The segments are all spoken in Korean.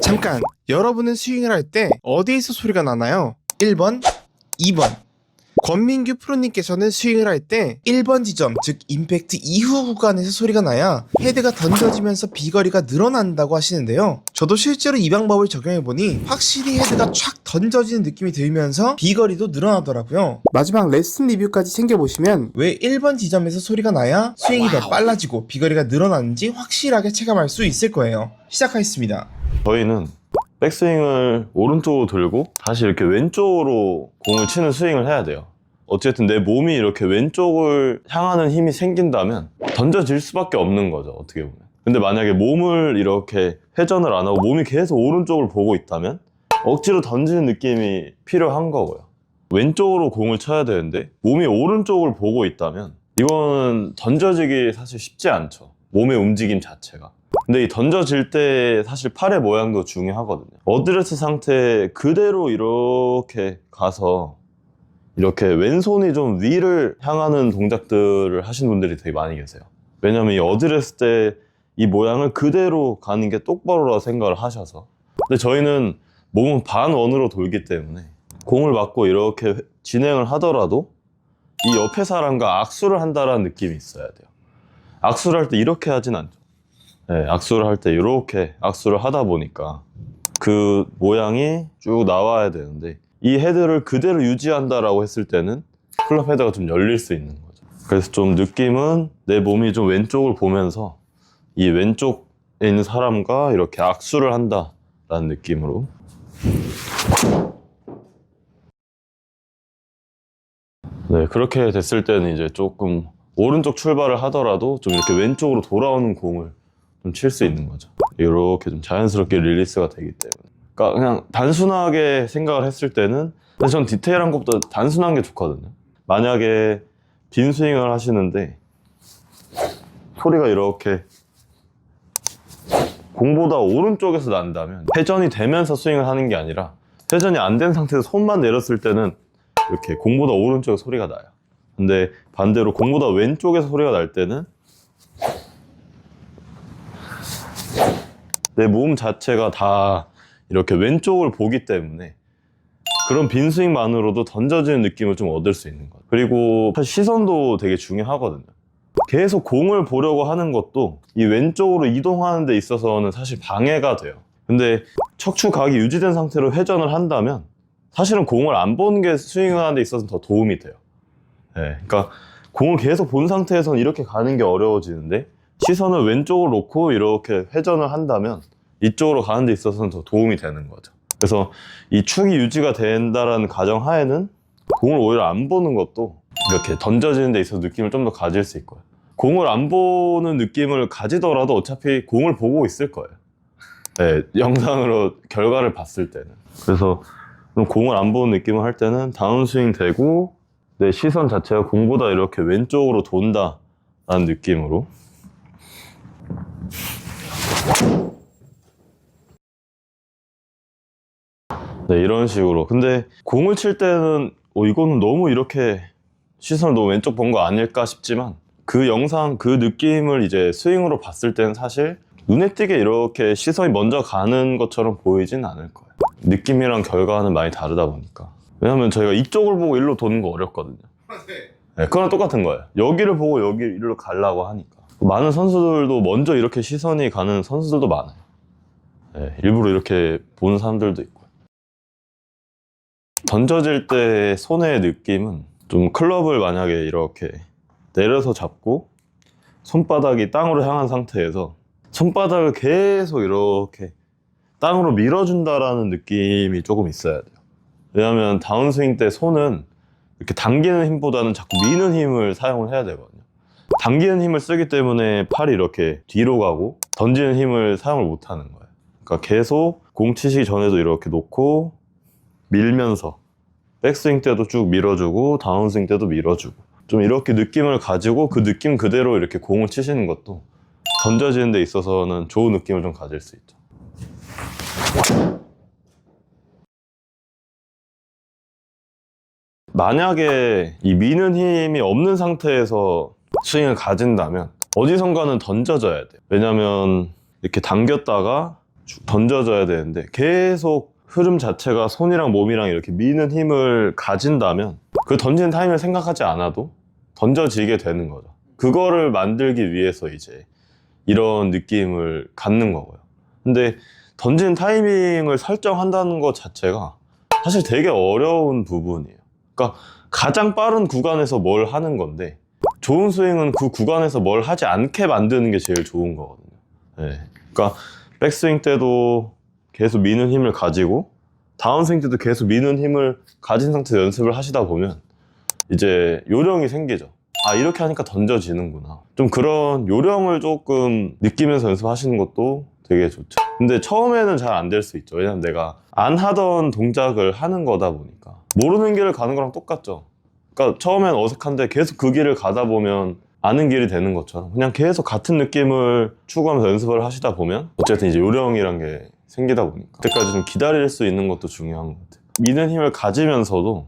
잠깐, 여러분은 스윙을 할 때 어디에서 소리가 나나요? 1번, 2번. 권민규 프로님께서는 스윙을 할 때 1번 지점, 즉 임팩트 이후 구간에서 소리가 나야 헤드가 던져지면서 비거리가 늘어난다고 하시는데요. 저도 실제로 이 방법을 적용해보니 확실히 헤드가 촥 던져지는 느낌이 들면서 비거리도 늘어나더라고요. 마지막 레슨 리뷰까지 챙겨보시면 왜 1번 지점에서 소리가 나야 스윙이 더 빨라지고 비거리가 늘어나는지 확실하게 체감할 수 있을 거예요. 시작하겠습니다. 저희는 백스윙을 오른쪽으로 들고 다시 이렇게 왼쪽으로 공을 치는 스윙을 해야 돼요. 어쨌든 내 몸이 이렇게 왼쪽을 향하는 힘이 생긴다면 던져질 수밖에 없는 거죠, 어떻게 보면. 근데 만약에 몸을 이렇게 회전을 안 하고 몸이 계속 오른쪽을 보고 있다면 억지로 던지는 느낌이 필요한 거고요. 왼쪽으로 공을 쳐야 되는데 몸이 오른쪽을 보고 있다면 이거는 던져지기 사실 쉽지 않죠, 몸의 움직임 자체가. 근데 이 던져질 때 사실 팔의 모양도 중요하거든요. 어드레스 상태 그대로 이렇게 가서 이렇게 왼손이 좀 위를 향하는 동작들을 하시는 분들이 되게 많이 계세요. 왜냐면 이 어드레스 때 이 모양을 그대로 가는 게 똑바로라고 생각을 하셔서. 근데 저희는 몸은 반원으로 돌기 때문에 공을 맞고 이렇게 진행을 하더라도 이 옆에 사람과 악수를 한다라는 느낌이 있어야 돼요. 악수를 할 때 이렇게 하진 않죠. 네, 악수를 할 때 이렇게 악수를 하다 보니까 그 모양이 쭉 나와야 되는데 이 헤드를 그대로 유지한다라고 했을 때는 클럽 헤드가 좀 열릴 수 있는 거죠. 그래서 좀 느낌은 내 몸이 좀 왼쪽을 보면서 이 왼쪽에 있는 사람과 이렇게 악수를 한다라는 느낌으로. 네, 그렇게 됐을 때는 이제 조금 오른쪽 출발을 하더라도 좀 이렇게 왼쪽으로 돌아오는 공을 좀 칠 수 있는 거죠. 이렇게 좀 자연스럽게 릴리스가 되기 때문에. 그러니까 그냥 단순하게 생각을 했을 때는, 근데 전 디테일한 것보다 단순한 게 좋거든요. 만약에 빈 스윙을 하시는데 소리가 이렇게 공보다 오른쪽에서 난다면 회전이 되면서 스윙을 하는 게 아니라 회전이 안 된 상태에서 손만 내렸을 때는 이렇게 공보다 오른쪽에 소리가 나요. 근데 반대로 공보다 왼쪽에서 소리가 날 때는 내 몸 자체가 다 이렇게 왼쪽을 보기 때문에 그런 빈 스윙만으로도 던져지는 느낌을 좀 얻을 수 있는 거예요. 그리고 사실 시선도 되게 중요하거든요. 계속 공을 보려고 하는 것도 이 왼쪽으로 이동하는 데 있어서는 사실 방해가 돼요. 근데 척추 각이 유지된 상태로 회전을 한다면 사실은 공을 안 보는 게 스윙하는 데 있어서 더 도움이 돼요. 네, 그러니까 공을 계속 본 상태에서는 이렇게 가는 게 어려워지는데 시선을 왼쪽으로 놓고 이렇게 회전을 한다면 이쪽으로 가는 데 있어서는 더 도움이 되는 거죠. 그래서 이 축이 유지가 된다라는 가정하에는 공을 오히려 안 보는 것도 이렇게 던져지는 데 있어서 느낌을 좀 더 가질 수 있고요. 공을 안 보는 느낌을 가지더라도 어차피 공을 보고 있을 거예요. 네, 영상으로 결과를 봤을 때는. 그래서 공을 안 보는 느낌을 할 때는 다운스윙 되고 내 시선 자체가 공보다 이렇게 왼쪽으로 돈다라는 느낌으로. 네, 이런 식으로. 근데 공을 칠 때는 이거는 너무 이렇게 시선을 너무 왼쪽 본 거 아닐까 싶지만 그 영상, 그 느낌을 이제 스윙으로 봤을 때는 사실 눈에 띄게 이렇게 시선이 먼저 가는 것처럼 보이진 않을 거예요. 느낌이랑 결과는 많이 다르다 보니까. 왜냐면 저희가 이쪽을 보고 일로 도는 거 어렵거든요. 네, 그거랑 똑같은 거예요. 여기를 보고 여기로 가려고 하니까. 많은 선수들도 먼저 이렇게 시선이 가는 선수들도 많아요. 네, 일부러 이렇게 보는 사람들도 있고. 던져질 때 손의 느낌은 좀 클럽을 만약에 이렇게 내려서 잡고 손바닥이 땅으로 향한 상태에서 손바닥을 계속 이렇게 땅으로 밀어준다라는 느낌이 조금 있어야 돼요. 왜냐하면 다운스윙 때 손은 이렇게 당기는 힘보다는 자꾸 미는 힘을 사용을 해야 되거든요. 당기는 힘을 쓰기 때문에 팔이 이렇게 뒤로 가고 던지는 힘을 사용을 못 하는 거예요. 그러니까 계속 공 치시기 전에도 이렇게 놓고 밀면서 백스윙 때도 쭉 밀어주고 다운스윙 때도 밀어주고 좀 이렇게 느낌을 가지고 그 느낌 그대로 이렇게 공을 치시는 것도 던져지는 데 있어서는 좋은 느낌을 좀 가질 수 있죠. 만약에 이 미는 힘이 없는 상태에서 스윙을 가진다면 어디선가는 던져져야 돼요. 왜냐면 이렇게 당겼다가 쭉 던져져야 되는데 계속 흐름 자체가 손이랑 몸이랑 이렇게 미는 힘을 가진다면 그 던지는 타이밍을 생각하지 않아도 던져지게 되는 거죠. 그거를 만들기 위해서 이제 이런 느낌을 갖는 거고요. 근데 던지는 타이밍을 설정한다는 것 자체가 사실 되게 어려운 부분이에요. 그러니까 가장 빠른 구간에서 뭘 하는 건데 좋은 스윙은 그 구간에서 뭘 하지 않게 만드는 게 제일 좋은 거거든요. 네. 그러니까 백스윙 때도 계속 미는 힘을 가지고 다운스윙 때도 계속 미는 힘을 가진 상태에서 연습을 하시다 보면 이제 요령이 생기죠. 아, 이렇게 하니까 던져지는구나. 좀 그런 요령을 조금 느끼면서 연습하시는 것도 되게 좋죠. 근데 처음에는 잘 안 될 수 있죠. 왜냐면 내가 안 하던 동작을 하는 거다 보니까. 모르는 길을 가는 거랑 똑같죠. 그러니까 처음엔 어색한데 계속 그 길을 가다 보면 아는 길이 되는 것처럼 그냥 계속 같은 느낌을 추구하면서 연습을 하시다 보면 어쨌든 이제 요령이란 게 생기다 보니까 그때까지 좀 기다릴 수 있는 것도 중요한 것 같아요. 미는 힘을 가지면서도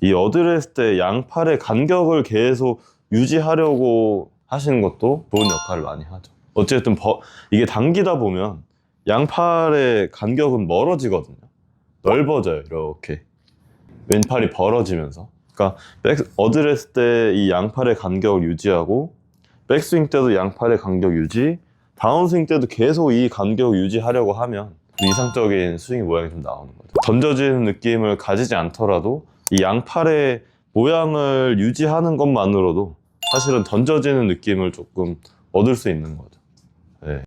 이 어드레스 때 양팔의 간격을 계속 유지하려고 하시는 것도 좋은 역할을 많이 하죠. 어쨌든 이게 당기다 보면 양팔의 간격은 멀어지거든요. 넓어져요. 이렇게 왼팔이 벌어지면서. 그러니까 어드레스 때 이 양팔의 간격을 유지하고 백스윙 때도 양팔의 간격 유지, 다운스윙 때도 계속 이 간격을 유지하려고 하면 이상적인 스윙 모양이 좀 나오는 거죠. 던져지는 느낌을 가지지 않더라도 이 양팔의 모양을 유지하는 것만으로도 사실은 던져지는 느낌을 조금 얻을 수 있는 거죠. 네.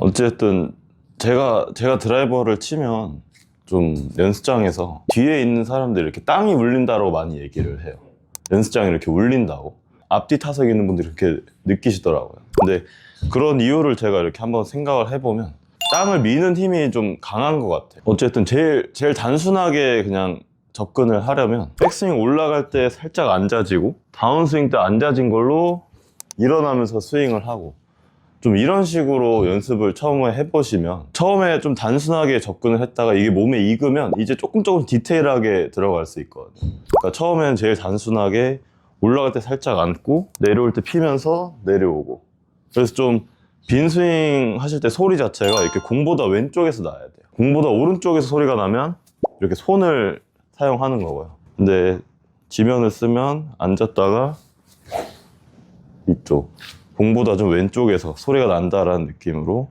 어쨌든 제가 드라이버를 치면 좀 연습장에서 뒤에 있는 사람들이 이렇게 땅이 울린다고 많이 얘기를 해요. 연습장이 이렇게 울린다고. 앞뒤 타석에 있는 분들이 그렇게 느끼시더라고요. 근데 그런 이유를 제가 이렇게 한번 생각을 해보면 땅을 미는 힘이 좀 강한 것 같아요. 어쨌든 제일 단순하게 그냥 접근을 하려면 백스윙 올라갈 때 살짝 앉아지고 다운스윙 때 앉아진 걸로 일어나면서 스윙을 하고 좀 이런 식으로 연습을 처음에 해보시면 처음에 좀 단순하게 접근을 했다가 이게 몸에 익으면 이제 조금 디테일하게 들어갈 수 있거든요. 그러니까 처음에는 제일 단순하게 올라갈 때 살짝 앉고 내려올 때 피면서 내려오고 그래서 좀 빈스윙 하실 때 소리 자체가 이렇게 공보다 왼쪽에서 나야 돼요. 공보다 오른쪽에서 소리가 나면 이렇게 손을 사용하는 거고요. 근데 지면을 쓰면 앉았다가 이쪽 공보다 좀 왼쪽에서 소리가 난다라는 느낌으로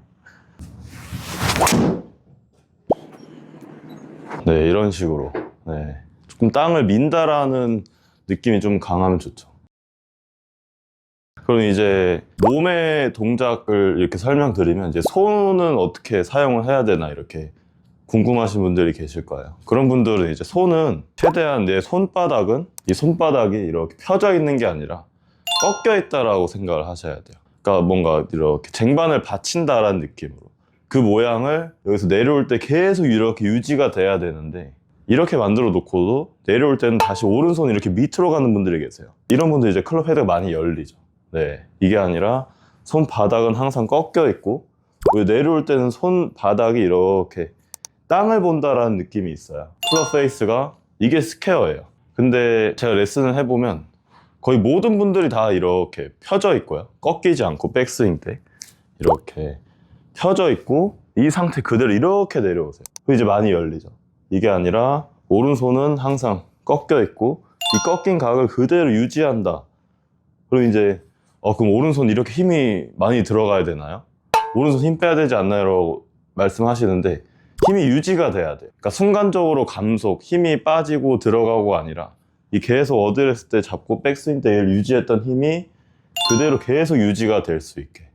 네, 이런 식으로 네, 조금 땅을 민다라는 느낌이 좀 강하면 좋죠. 그럼 이제 몸의 동작을 이렇게 설명드리면 이제 손은 어떻게 사용을 해야 되나 이렇게 궁금하신 분들이 계실 거예요. 그런 분들은 이제 손은 최대한 내 손바닥은 이 손바닥이 이렇게 펴져 있는 게 아니라 꺾여 있다라고 생각을 하셔야 돼요. 그러니까 뭔가 이렇게 쟁반을 받친다라는 느낌으로 그 모양을 여기서 내려올 때 계속 이렇게 유지가 돼야 되는데 이렇게 만들어 놓고도 내려올 때는 다시 오른손이 이렇게 밑으로 가는 분들이 계세요. 이런 분들 이제 클럽 헤드가 많이 열리죠. 네, 이게 아니라 손바닥은 항상 꺾여 있고 내려올 때는 손바닥이 이렇게 땅을 본다라는 느낌이 있어요. 클럽 페이스가 이게 스퀘어예요. 근데 제가 레슨을 해보면 거의 모든 분들이 다 이렇게 펴져 있고요. 꺾이지 않고 백스윙 때 이렇게 펴져 있고 이 상태 그대로 이렇게 내려오세요. 그럼 이제 많이 열리죠. 이게 아니라 오른손은 항상 꺾여 있고 이 꺾인 각을 그대로 유지한다. 그럼 이제 그럼 오른손 이렇게 힘이 많이 들어가야 되나요? 오른손 힘 빼야 되지 않나요? 라고 말씀하시는데 힘이 유지가 돼야 돼요. 그러니까 순간적으로 감속, 힘이 빠지고 들어가고 아니라 이 계속 어드레스 때 잡고 백스윙 때 유지했던 힘이 그대로 계속 유지가 될 수 있게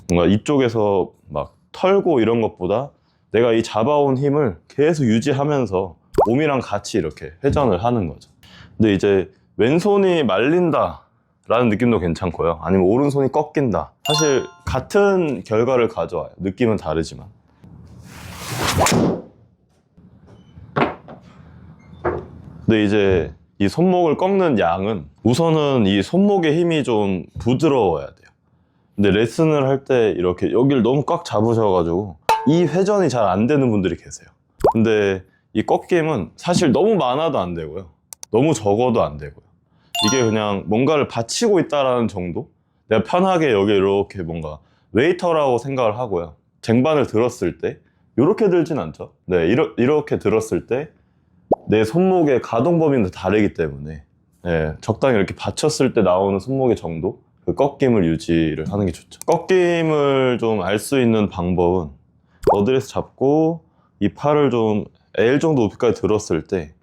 뭔가 이쪽에서 막 털고 이런 것보다 내가 이 잡아온 힘을 계속 유지하면서 몸이랑 같이 이렇게 회전을 하는 거죠. 근데 이제 왼손이 말린다 라는 느낌도 괜찮고요. 아니면 오른손이 꺾인다. 사실 같은 결과를 가져와요. 느낌은 다르지만. 근데 이제 이 손목을 꺾는 양은 우선은 이 손목의 힘이 좀 부드러워야 돼요. 근데 레슨을 할 때 이렇게 여기를 너무 꽉 잡으셔가지고 이 회전이 잘 안 되는 분들이 계세요. 근데 이 꺾임은 사실 너무 많아도 안 되고요. 너무 적어도 안 되고요. 이게 그냥 뭔가를 받치고 있다라는 정도? 내가 편하게 여기 이렇게 뭔가 웨이터라고 생각을 하고요. 쟁반을 들었을 때 이렇게 들진 않죠. 네, 이렇게 들었을 때 내 손목의 가동 범위는 다르기 때문에 네, 적당히 이렇게 받쳤을 때 나오는 손목의 정도, 그 꺾임을 유지를 하는 게 좋죠. 꺾임을 좀 알 수 있는 방법은 어드레스 잡고 이 팔을 좀 L 정도 높이까지 들었을 때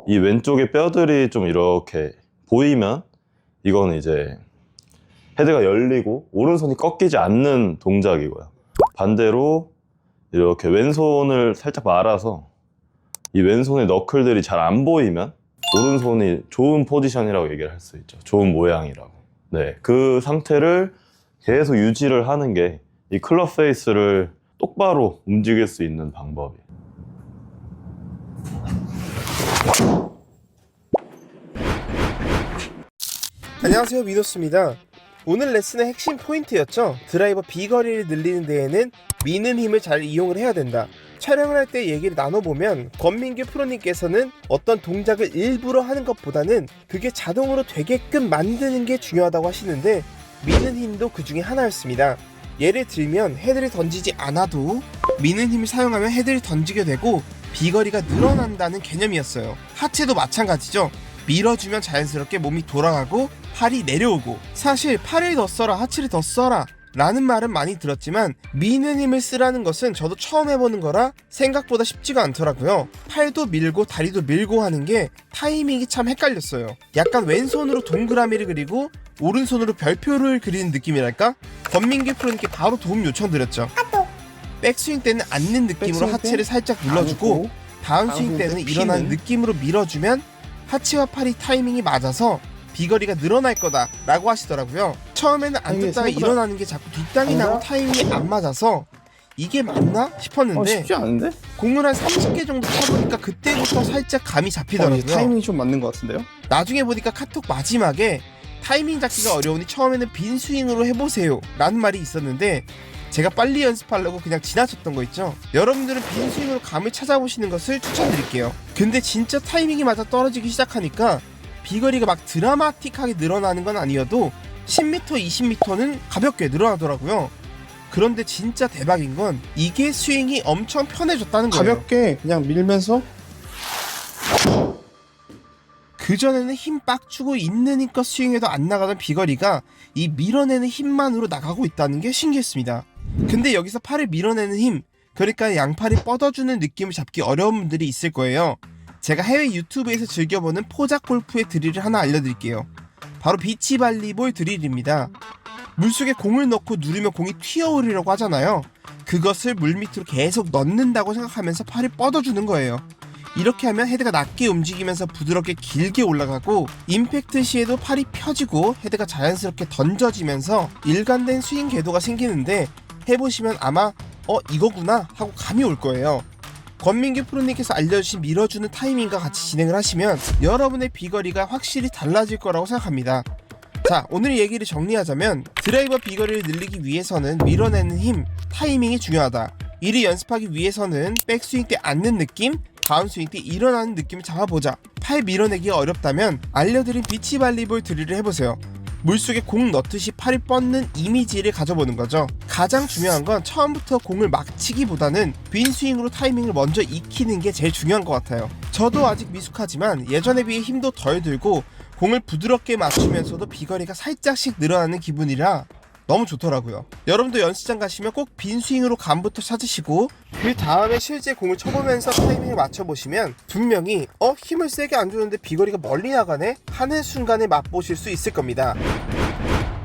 이 왼쪽의 뼈들이 좀 이렇게 보이면 이거는 이제 헤드가 열리고 오른손이 꺾이지 않는 동작이고요. 반대로 이렇게 왼손을 살짝 말아서 이 왼손의 너클들이 잘 안 보이면 오른손이 좋은 포지션이라고 얘기를 할 수 있죠. 좋은 모양이라고. 네, 그 상태를 계속 유지를 하는 게 이 클럽 페이스를 똑바로 움직일 수 있는 방법이에요. 안녕하세요, 미노스입니다. 오늘 레슨의 핵심 포인트였죠. 드라이버 비거리를 늘리는 데에는 미는 힘을 잘 이용을 해야 된다. 촬영을 할 때 얘기를 나눠보면 권민규 프로님께서는 어떤 동작을 일부러 하는 것보다는 그게 자동으로 되게끔 만드는 게 중요하다고 하시는데, 미는 힘도 그 중에 하나였습니다. 예를 들면 헤드를 던지지 않아도 미는 힘을 사용하면 헤드를 던지게 되고 비거리가 늘어난다는 개념이었어요. 하체도 마찬가지죠. 밀어주면 자연스럽게 몸이 돌아가고 팔이 내려오고, 사실 팔을 더 써라, 하체를 더 써라 라는 말은 많이 들었지만 미는 힘을 쓰라는 것은 저도 처음 해보는 거라 생각보다 쉽지가 않더라고요. 팔도 밀고 다리도 밀고 하는 게 타이밍이 참 헷갈렸어요. 약간 왼손으로 동그라미를 그리고 오른손으로 별표를 그리는 느낌이랄까? 권민규 프로님께 바로 도움 요청드렸죠. 백스윙 때는 앉는 느낌으로 하체를 살짝 눌러주고 다운스윙 때는 일어나는 느낌으로 밀어주면 하체와 팔이 타이밍이 맞아서 비거리가 늘어날 거다 라고 하시더라고요. 처음에는 앉았다가 일어나는 게 자꾸 뒷땅이 나고 타이밍이 안 맞아서 이게 맞나 싶었는데 쉽지 않은데? 공을 한 30개 정도 쳐보니까 그때부터 살짝 감이 잡히더라고요. 타이밍이 좀 맞는 것 같은데요? 나중에 보니까 카톡 마지막에 타이밍 잡기가 어려우니 처음에는 빈 스윙으로 해보세요 라는 말이 있었는데, 제가 빨리 연습하려고 그냥 지나쳤던 거 있죠. 여러분들은 빈 스윙으로 감을 찾아보시는 것을 추천드릴게요. 근데 진짜 타이밍이 맞아 떨어지기 시작하니까 비거리가 막 드라마틱하게 늘어나는 건 아니어도 10m, 20m는 가볍게 늘어나더라고요. 그런데 진짜 대박인 건 이게 스윙이 엄청 편해졌다는 거예요. 가볍게 그냥 밀면서 그전에는 힘 빡 주고 있느니까 스윙해도 안 나가던 비거리가 이 밀어내는 힘만으로 나가고 있다는 게 신기했습니다. 근데 여기서 팔을 밀어내는 힘, 그러니까 양팔이 뻗어주는 느낌을 잡기 어려운 분들이 있을 거예요. 제가 해외 유튜브에서 즐겨보는 포작 골프의 드릴을 하나 알려드릴게요. 바로 비치발리볼 드릴입니다. 물속에 공을 넣고 누르면 공이 튀어오르려고 하잖아요. 그것을 물 밑으로 계속 넣는다고 생각하면서 팔을 뻗어주는 거예요. 이렇게 하면 헤드가 낮게 움직이면서 부드럽게 길게 올라가고, 임팩트 시에도 팔이 펴지고 헤드가 자연스럽게 던져지면서 일관된 스윙 궤도가 생기는데, 해보시면 아마 이거구나 하고 감이 올 거예요. 권민규 프로님께서 알려주신 밀어주는 타이밍과 같이 진행을 하시면 여러분의 비거리가 확실히 달라질 거라고 생각합니다. 자, 오늘 얘기를 정리하자면 드라이버 비거리를 늘리기 위해서는 밀어내는 힘, 타이밍이 중요하다. 이를 연습하기 위해서는 백스윙 때 앉는 느낌, 다운스윙 때 일어나는 느낌을 잡아보자. 팔 밀어내기가 어렵다면 알려드린 비치발리볼 드릴을 해보세요. 물속에 공 넣듯이 팔을 뻗는 이미지를 가져보는 거죠. 가장 중요한 건 처음부터 공을 막 치기보다는 빈 스윙으로 타이밍을 먼저 익히는 게 제일 중요한 것 같아요. 저도 아직 미숙하지만 예전에 비해 힘도 덜 들고 공을 부드럽게 맞추면서도 비거리가 살짝씩 늘어나는 기분이라 너무 좋더라고요. 여러분도 연습장 가시면 꼭 빈 스윙으로 감부터 찾으시고 그 다음에 실제 공을 쳐보면서 타이밍을 맞춰보시면 분명히 힘을 세게 안 주는데 비거리가 멀리 나가네 하는 순간에 맛보실 수 있을 겁니다.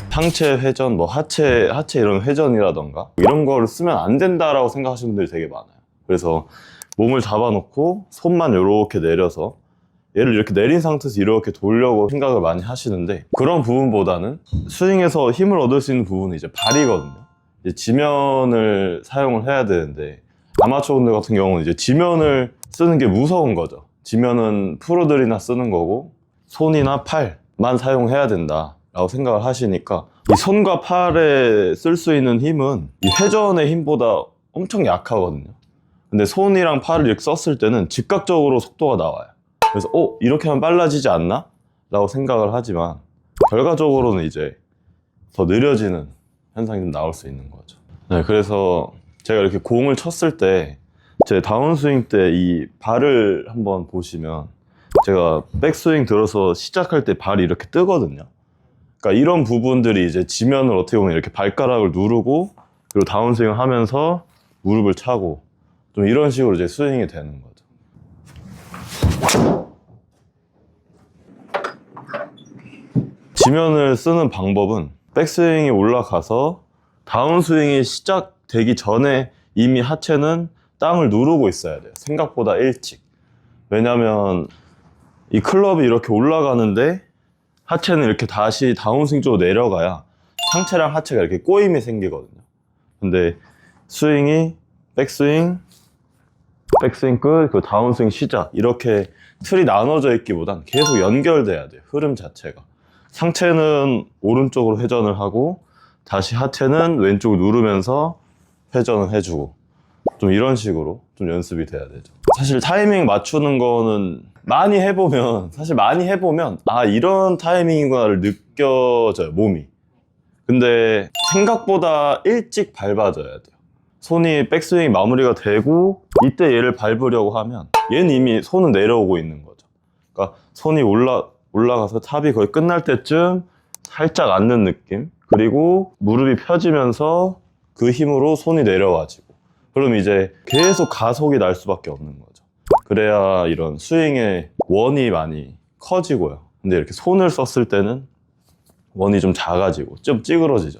상체 회전, 뭐 하체 이런 회전이라던가 이런 거를 쓰면 안 된다라고 생각하시는 분들이 되게 많아요. 그래서 몸을 잡아놓고 손만 이렇게 내려서 얘를 이렇게 내린 상태에서 이렇게 돌려고 생각을 많이 하시는데, 그런 부분보다는 스윙에서 힘을 얻을 수 있는 부분은 이제 발이거든요. 이제 지면을 사용을 해야 되는데, 아마추어 분들 같은 경우는 이제 지면을 쓰는 게 무서운 거죠. 지면은 프로들이나 쓰는 거고 손이나 팔만 사용해야 된다라고 생각을 하시니까 이 손과 팔에 쓸 수 있는 힘은 이 회전의 힘보다 엄청 약하거든요. 근데 손이랑 팔을 이렇게 썼을 때는 즉각적으로 속도가 나와요. 그래서 이렇게 하면 빨라지지 않나? 라고 생각을 하지만 결과적으로는 이제 더 느려지는 현상이 좀 나올 수 있는 거죠. 네, 그래서 제가 이렇게 공을 쳤을 때 제 다운스윙 때 이 발을 한번 보시면 제가 백스윙 들어서 시작할 때 발이 이렇게 뜨거든요. 그러니까 이런 부분들이 이제 지면을 어떻게 보면 이렇게 발가락을 누르고 그리고 다운스윙을 하면서 무릎을 차고 좀 이런 식으로 이제 스윙이 되는 거죠. 지면을 쓰는 방법은 백스윙이 올라가서 다운스윙이 시작되기 전에 이미 하체는 땅을 누르고 있어야 돼요. 생각보다 일찍. 왜냐면 이 클럽이 이렇게 올라가는데 하체는 이렇게 다시 다운스윙 쪽으로 내려가야 상체랑 하체가 이렇게 꼬임이 생기거든요. 근데 스윙이 백스윙, 백스윙 끝, 그 다운스윙 시작 이렇게 틀이 나눠져 있기보단 계속 연결돼야 돼요. 흐름 자체가. 상체는 오른쪽으로 회전을 하고 다시 하체는 왼쪽을 누르면서 회전을 해주고 좀 이런 식으로 좀 연습이 돼야 되죠. 사실 타이밍 맞추는 거는 많이 해보면 아 이런 타이밍인구나를 느껴져요, 몸이. 근데 생각보다 일찍 밟아줘야 돼요. 손이 백스윙이 마무리가 되고 이때 얘를 밟으려고 하면 얘는 이미 손은 내려오고 있는 거죠. 그러니까 손이 올라가서 탑이 거의 끝날 때쯤 살짝 앉는 느낌, 그리고 무릎이 펴지면서 그 힘으로 손이 내려와지고, 그럼 이제 계속 가속이 날 수밖에 없는 거죠. 그래야 이런 스윙의 원이 많이 커지고요. 근데 이렇게 손을 썼을 때는 원이 좀 작아지고 좀 찌그러지죠.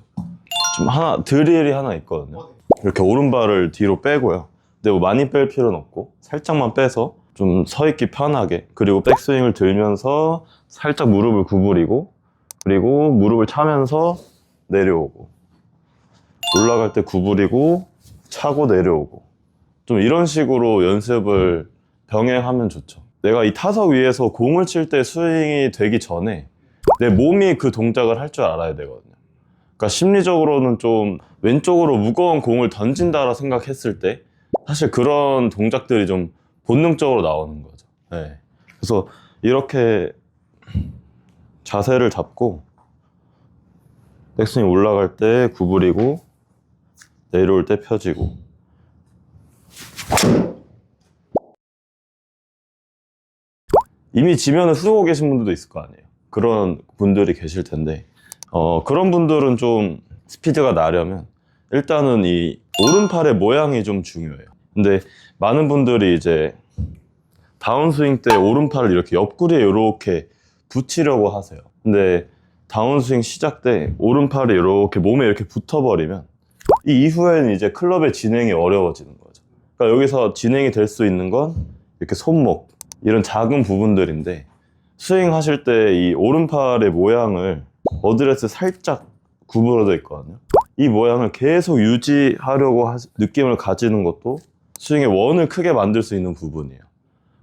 좀 드릴이 하나 있거든요. 이렇게 오른발을 뒤로 빼고요. 근데 뭐 많이 뺄 필요는 없고 살짝만 빼서 좀 서 있기 편하게, 그리고 백스윙을 들면서 살짝 무릎을 구부리고, 그리고 무릎을 차면서 내려오고, 올라갈 때 구부리고 차고 내려오고, 좀 이런 식으로 연습을 병행하면 좋죠. 내가 이 타석 위에서 공을 칠 때 스윙이 되기 전에 내 몸이 그 동작을 할 줄 알아야 되거든요. 그러니까 심리적으로는 좀 왼쪽으로 무거운 공을 던진다라 생각했을 때 사실 그런 동작들이 좀 본능적으로 나오는 거죠. 네. 그래서 이렇게 자세를 잡고 백스윙 올라갈 때 구부리고 내려올 때 펴지고, 이미 지면을 쓰고 계신 분들도 있을 거 아니에요. 그런 분들이 계실 텐데 그런 분들은 좀 스피드가 나려면 일단은 이 오른팔의 모양이 좀 중요해요. 근데 많은 분들이 이제 다운스윙 때 오른팔을 이렇게 옆구리에 이렇게 붙이려고 하세요. 근데 다운스윙 시작 때 오른팔이 이렇게 몸에 이렇게 붙어버리면 이 이후에는 이제 클럽의 진행이 어려워지는 거죠. 그러니까 여기서 진행이 될 수 있는 건 이렇게 손목, 이런 작은 부분들인데, 스윙 하실 때 이 오른팔의 모양을 어드레스 살짝 구부러져 있거든요. 이 모양을 계속 유지하려고 느낌을 가지는 것도 스윙의 원을 크게 만들 수 있는 부분이에요.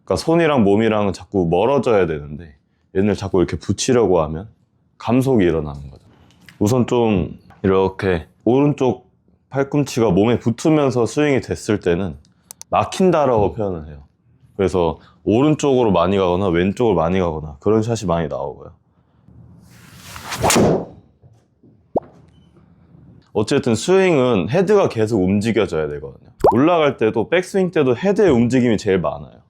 그러니까 손이랑 몸이랑은 자꾸 멀어져야 되는데 얘를 자꾸 이렇게 붙이려고 하면 감속이 일어나는 거죠. 우선 좀 이렇게 오른쪽 팔꿈치가 몸에 붙으면서 스윙이 됐을 때는 막힌다라고 표현을 해요. 그래서 오른쪽으로 많이 가거나 왼쪽으로 많이 가거나 그런 샷이 많이 나오고요. 어쨌든 스윙은 헤드가 계속 움직여져야 되거든요. 올라갈 때도 백스윙 때도 헤드의 움직임이 제일 많아요.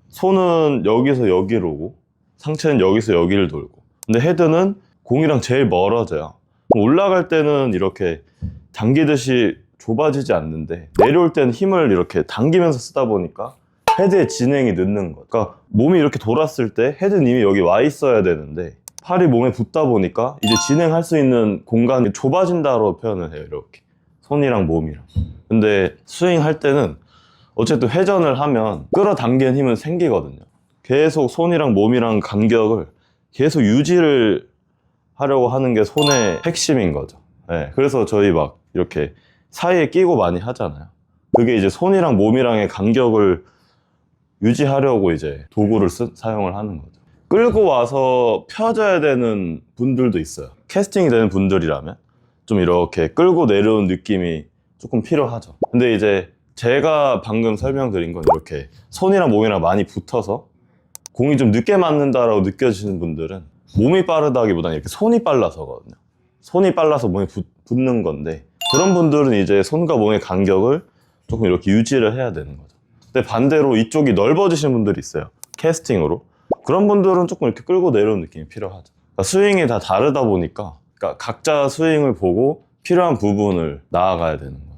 손은 여기서 여기로 오고 상체는 여기서 여기를 돌고, 근데 헤드는 공이랑 제일 멀어져요. 올라갈 때는 이렇게 당기듯이 좁아지지 않는데 내려올 때는 힘을 이렇게 당기면서 쓰다 보니까 헤드의 진행이 늦는 거죠. 그러니까 몸이 이렇게 돌았을 때 헤드는 이미 여기 와 있어야 되는데 팔이 몸에 붙다 보니까 이제 진행할 수 있는 공간이 좁아진다고 표현을 해요. 이렇게 손이랑 몸이랑. 근데 스윙할 때는 어쨌든 회전을 하면 끌어당기는 힘은 생기거든요. 계속 손이랑 몸이랑 간격을 계속 유지를 하려고 하는 게 손의 핵심인 거죠. 네, 그래서 저희 막 이렇게 사이에 끼고 많이 하잖아요. 그게 이제 손이랑 몸이랑의 간격을 유지하려고 이제 도구를 사용을 하는 거죠. 끌고 와서 펴줘야 되는 분들도 있어요. 캐스팅이 되는 분들이라면 좀 이렇게 끌고 내려온 느낌이 조금 필요하죠. 근데 이제 제가 방금 설명드린 건 이렇게 손이랑 몸이랑 많이 붙어서 공이 좀 늦게 맞는다라고 느껴지시는 분들은 몸이 빠르다기보다는 이렇게 손이 빨라서거든요. 손이 빨라서 몸에 붙는 건데, 그런 분들은 이제 손과 몸의 간격을 조금 이렇게 유지를 해야 되는 거죠. 근데 반대로 이쪽이 넓어지시는 분들이 있어요. 캐스팅으로. 그런 분들은 조금 이렇게 끌고 내려오는 느낌이 필요하죠. 그러니까 스윙이 다 다르다 보니까 그러니까 각자 스윙을 보고 필요한 부분을 나아가야 되는 거죠.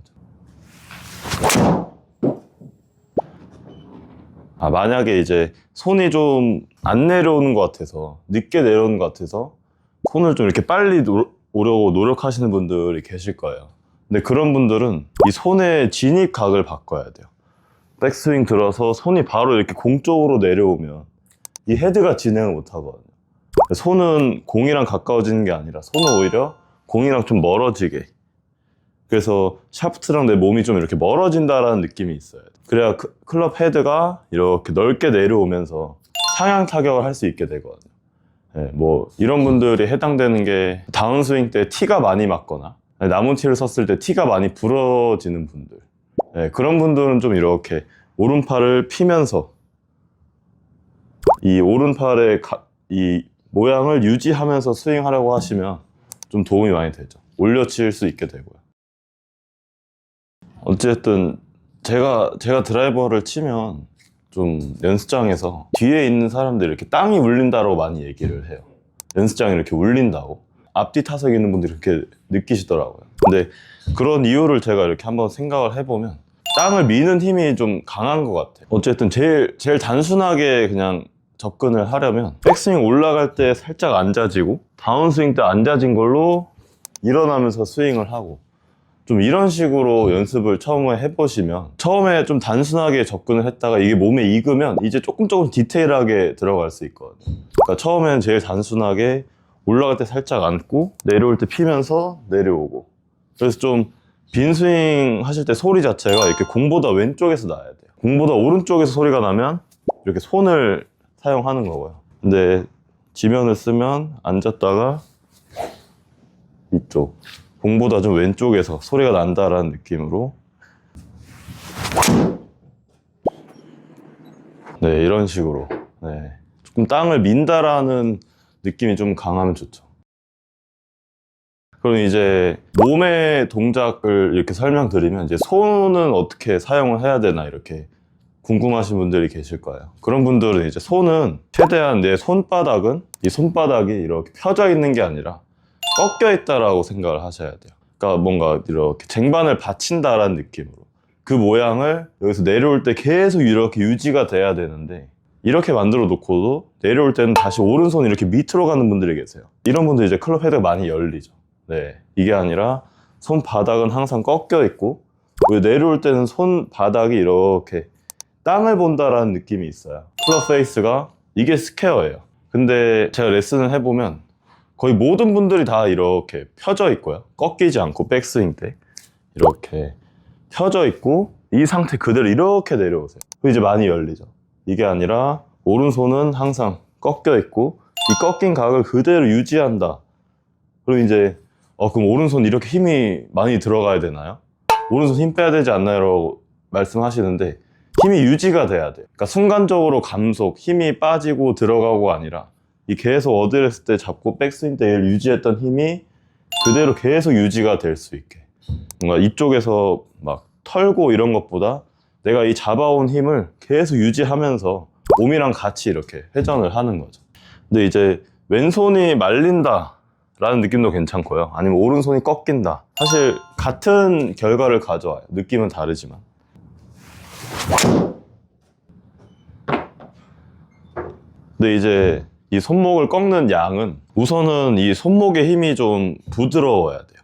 만약에 이제 손이 좀 안 내려오는 것 같아서, 늦게 내려오는 것 같아서 손을 좀 이렇게 빨리 오려고 노력하시는 분들이 계실 거예요. 근데 그런 분들은 이 손의 진입 각을 바꿔야 돼요. 백스윙 들어서 손이 바로 이렇게 공 쪽으로 내려오면 이 헤드가 진행을 못 하거든요. 손은 공이랑 가까워지는 게 아니라 손은 오히려 공이랑 좀 멀어지게, 그래서 샤프트랑 내 몸이 좀 이렇게 멀어진다라는 느낌이 있어요. 그래야 클럽 헤드가 이렇게 넓게 내려오면서 상향 타격을 할 수 있게 되거든요. 네, 뭐 이런 분들이 해당되는 게 다운스윙 때 티가 많이 맞거나 남은 티를 썼을 때 티가 많이 부러지는 분들, 네, 그런 분들은 좀 이렇게 오른팔을 피면서 이 오른팔의 이 모양을 유지하면서 스윙하려고 하시면 좀 도움이 많이 되죠. 올려칠 수 있게 되고요. 어쨌든 제가 드라이버를 치면 좀 연습장에서 뒤에 있는 사람들이 이렇게 땅이 울린다고 많이 얘기를 해요. 연습장이 이렇게 울린다고. 앞뒤 타석에 있는 분들이 이렇게 느끼시더라고요. 근데 그런 이유를 제가 이렇게 한번 생각을 해보면 땅을 미는 힘이 좀 강한 것 같아요. 어쨌든 제일 단순하게 그냥 접근을 하려면 백스윙 올라갈 때 살짝 앉아지고 다운스윙 때 앉아진 걸로 일어나면서 스윙을 하고, 좀 이런 식으로 연습을 처음에 해보시면, 처음에 좀 단순하게 접근을 했다가 이게 몸에 익으면 이제 조금 디테일하게 들어갈 수 있거든요. 그러니까 처음에는 제일 단순하게 올라갈 때 살짝 앉고 내려올 때 피면서 내려오고, 그래서 좀 빈스윙 하실 때 소리 자체가 이렇게 공보다 왼쪽에서 나야 돼요. 공보다 오른쪽에서 소리가 나면 이렇게 손을 사용하는 거고요. 근데 지면을 쓰면 앉았다가 이쪽 공보다 좀 왼쪽에서 소리가 난다라는 느낌으로, 네, 이런 식으로, 네, 조금 땅을 민다라는 느낌이 좀 강하면 좋죠. 그럼 이제 몸의 동작을 이렇게 설명드리면 이제 손은 어떻게 사용을 해야 되나 이렇게 궁금하신 분들이 계실 거예요. 그런 분들은 이제 손은 최대한 내 손바닥은 이 손바닥이 이렇게 펴져 있는 게 아니라 꺾여 있다라고 생각을 하셔야 돼요. 그러니까 뭔가 이렇게 쟁반을 받친다라는 느낌으로 그 모양을 여기서 내려올 때 계속 이렇게 유지가 돼야 되는데, 이렇게 만들어 놓고도 내려올 때는 다시 오른손이 이렇게 밑으로 가는 분들이 계세요. 이런 분들 이제 클럽 헤드가 많이 열리죠. 네, 이게 아니라 손바닥은 항상 꺾여 있고 내려올 때는 손바닥이 이렇게 땅을 본다라는 느낌이 있어요. 클럽 페이스가 이게 스퀘어예요. 근데 제가 레슨을 해보면 거의 모든 분들이 다 이렇게 펴져 있고요. 꺾이지 않고 백스윙 때 이렇게 펴져 있고 이 상태 그대로 이렇게 내려오세요. 그럼 이제 많이 열리죠. 이게 아니라 오른손은 항상 꺾여 있고 이 꺾인 각을 그대로 유지한다. 그럼 이제 그럼 오른손 이렇게 힘이 많이 들어가야 되나요? 오른손 힘 빼야 되지 않나요? 라고 말씀하시는데 힘이 유지가 돼야 돼요. 그러니까 순간적으로 감속, 힘이 빠지고 들어가고가 아니라 이 계속 어드레스 때 잡고 백스윙 때 유지했던 힘이 그대로 계속 유지가 될 수 있게, 뭔가 이쪽에서 막 털고 이런 것보다 내가 이 잡아온 힘을 계속 유지하면서 몸이랑 같이 이렇게 회전을 하는 거죠. 근데 이제 왼손이 말린다 라는 느낌도 괜찮고요, 아니면 오른손이 꺾인다, 사실 같은 결과를 가져와요. 느낌은 다르지만. 근데 이제 이 손목을 꺾는 양은 우선은 이 손목의 힘이 좀 부드러워야 돼요.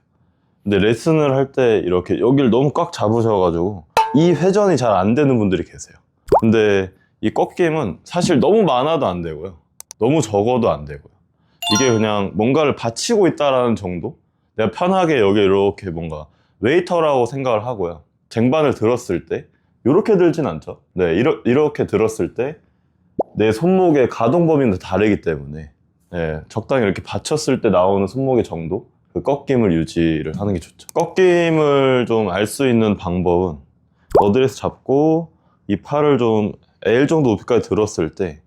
근데 레슨을 할 때 이렇게 여기를 너무 꽉 잡으셔가지고 이 회전이 잘 안 되는 분들이 계세요. 근데 이 꺾임은 사실 너무 많아도 안 되고요, 너무 적어도 안 되고요. 이게 그냥 뭔가를 받치고 있다라는 정도? 내가 편하게 여기 이렇게 뭔가 웨이터라고 생각을 하고요. 쟁반을 들었을 때 이렇게 들진 않죠. 네, 이렇게 들었을 때 내 손목의 가동 범위는 다르기 때문에, 네, 적당히 이렇게 받쳤을 때 나오는 손목의 정도, 그 꺾임을 유지를 하는 게 좋죠. 꺾임을 좀 알 수 있는 방법은 어드레스 잡고 이 팔을 좀 L 정도 높이까지 들었을 때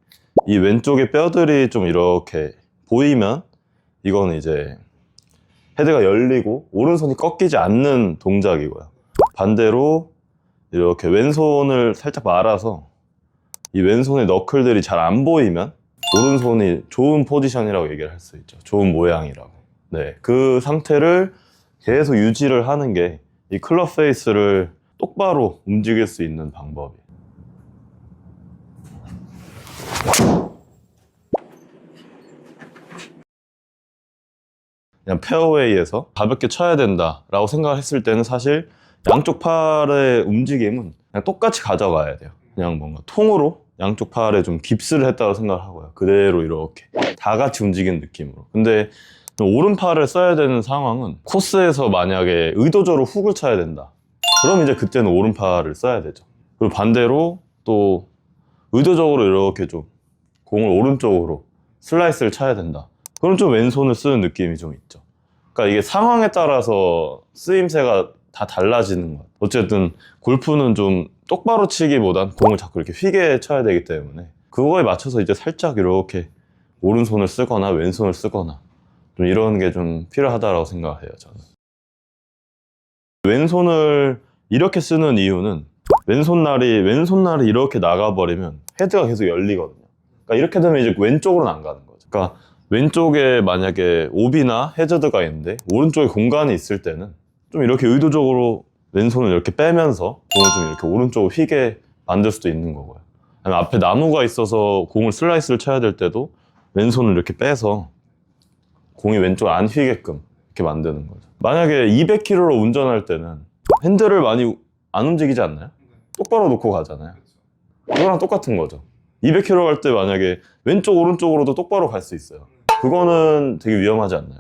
이 왼쪽의 뼈들이 좀 이렇게 보이면 이거는 이제 헤드가 열리고 오른손이 꺾이지 않는 동작이고요. 반대로 이렇게 왼손을 살짝 말아서 이 왼손의 너클들이 잘 안 보이면 오른손이 좋은 포지션이라고 얘기를 할 수 있죠. 좋은 모양이라고. 네, 그 상태를 계속 유지를 하는 게 이 클럽 페이스를 똑바로 움직일 수 있는 방법이에요. 그냥 페어웨이에서 가볍게 쳐야 된다라고 생각을 했을 때는 사실 양쪽 팔의 움직임은 그냥 똑같이 가져가야 돼요. 그냥 뭔가 통으로 양쪽 팔에 좀 깁스를 했다고 생각을 하고요. 그대로 이렇게 다 같이 움직이는 느낌으로. 근데 오른팔을 써야 되는 상황은 코스에서 만약에 의도적으로 훅을 쳐야 된다. 그럼 이제 그때는 오른팔을 써야 되죠. 그리고 반대로 또 의도적으로 이렇게 좀 공을 오른쪽으로 슬라이스를 쳐야 된다. 그럼 좀 왼손을 쓰는 느낌이 좀 있죠. 그러니까 이게 상황에 따라서 쓰임새가 다 달라지는 것 같아요. 어쨌든 골프는 좀 똑바로 치기보단 공을 자꾸 이렇게 휘게 쳐야 되기 때문에 그거에 맞춰서 이제 살짝 이렇게 오른손을 쓰거나 왼손을 쓰거나 좀 이런 게 좀 필요하다고 생각해요, 저는. 왼손을 이렇게 쓰는 이유는 왼손날이 이렇게 나가버리면 헤드가 계속 열리거든요. 그러니까 이렇게 되면 이제 왼쪽으로는 안 가는 거죠. 그러니까 왼쪽에 만약에 오비나 해저드가 있는데 오른쪽에 공간이 있을 때는 좀 이렇게 의도적으로 왼손을 이렇게 빼면서 공을 좀 이렇게 오른쪽으로 휘게 만들 수도 있는 거고요. 아니면 앞에 나무가 있어서 공을 슬라이스를 쳐야 될 때도 왼손을 이렇게 빼서 공이 왼쪽 안 휘게끔 이렇게 만드는 거죠. 만약에 200km로 운전할 때는 핸들을 많이 안 움직이지 않나요? 똑바로 놓고 가잖아요. 그거랑 똑같은 거죠. 200km 갈 때 만약에 왼쪽 오른쪽으로도 똑바로 갈 수 있어요. 그거는 되게 위험하지 않나요?